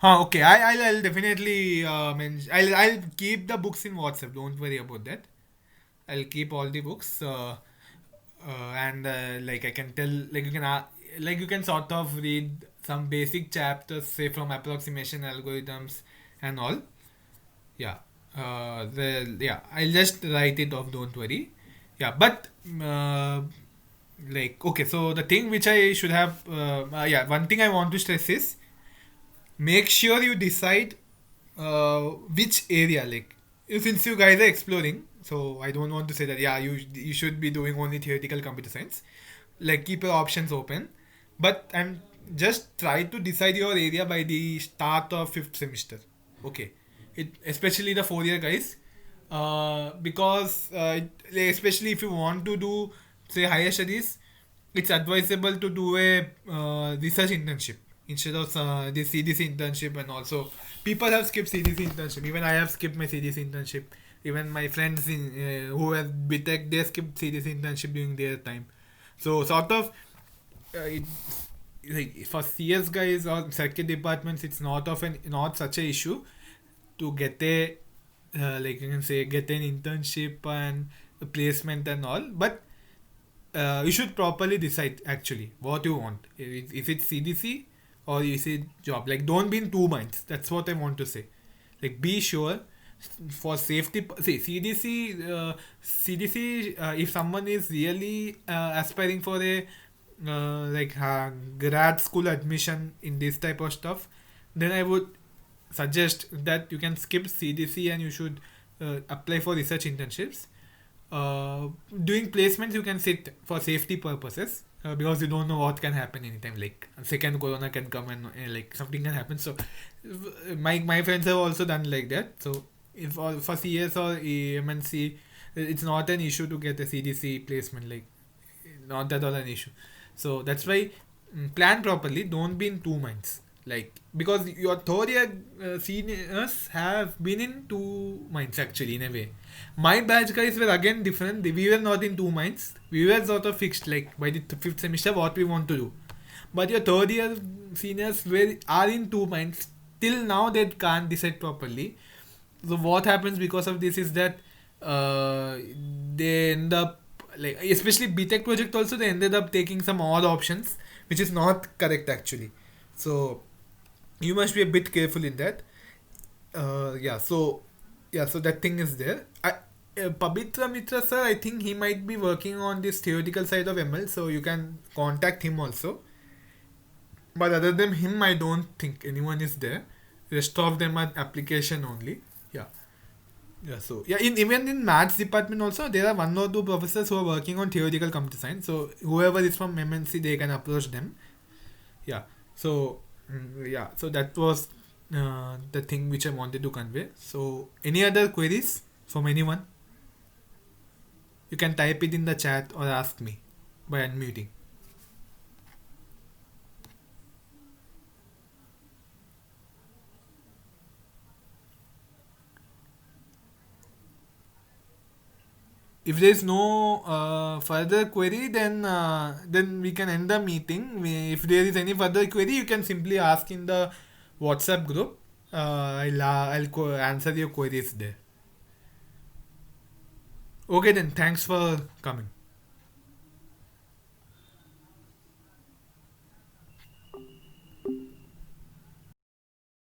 Okay. I'll definitely mention. I'll keep the books in WhatsApp. Don't worry about that. I'll keep all the books. And like I can tell, like you can sort of read some basic chapters, say from approximation algorithms, and all. Yeah. I'll just write it off. Don't worry. Yeah, but like okay. So the thing which I should have, one thing I want to stress is make sure you decide which area. Like, since you guys are exploring, so I don't want to say that you should be doing only theoretical computer science. Like, keep your options open, but I'm just try to decide your area by the start of fifth semester. Okay, especially the 4 year guys, because especially if you want to do say higher studies, it's advisable to do a research internship instead of the CDC internship. And also people have skipped CDC internship. Even I have skipped my CDC internship. Even my friends who have BTech, they skipped CDC internship during their time. So sort of it, like for CS guys or circuit departments, it's not such a issue to get a like you can say get an internship and a placement and all. But you should properly decide actually what you want. Is it CDC or is it job? Like, don't be in two minds. That's what I want to say. Like, be sure for safety. See, CDC. If someone is really aspiring for a grad school admission in this type of stuff, then I would suggest that you can skip CDC and you should apply for research internships. Doing placements you can sit for safety purposes, because you don't know what can happen anytime. Like, second corona can come and like something can happen. So my friends have also done like that. So if all for CS or MNC, it's not an issue to get a CDC placement. Like, not at all an issue. So that's why plan properly. Don't be in two minds. Like, because your third year seniors have been in two minds actually, in a way. My batch guys were again different. We were not in two minds. We were sort of fixed, like by the fifth semester what we want to do. But your third year seniors are in two minds. Till now they can't decide properly. So what happens because of this is that they end up, like, especially BTech project also, they ended up taking some odd options, which is not correct actually. So you must be a bit careful in that. So that thing is there. Pabitra Mitra sir, I think he might be working on this theoretical side of ML, so you can contact him also. But other than him, I don't think anyone is there. Rest of them are application only. Even in maths department also, there are one or two professors who are working on theoretical computer science. So whoever is from MNC, they can approach them. So that was the thing which I wanted to convey. So any other queries from anyone? You can type it in the chat or ask me by unmuting. If there is no further query, then we can end the meeting. If there is any further query, you can simply ask in the WhatsApp group. I'll answer your queries there. Okay then, thanks for coming.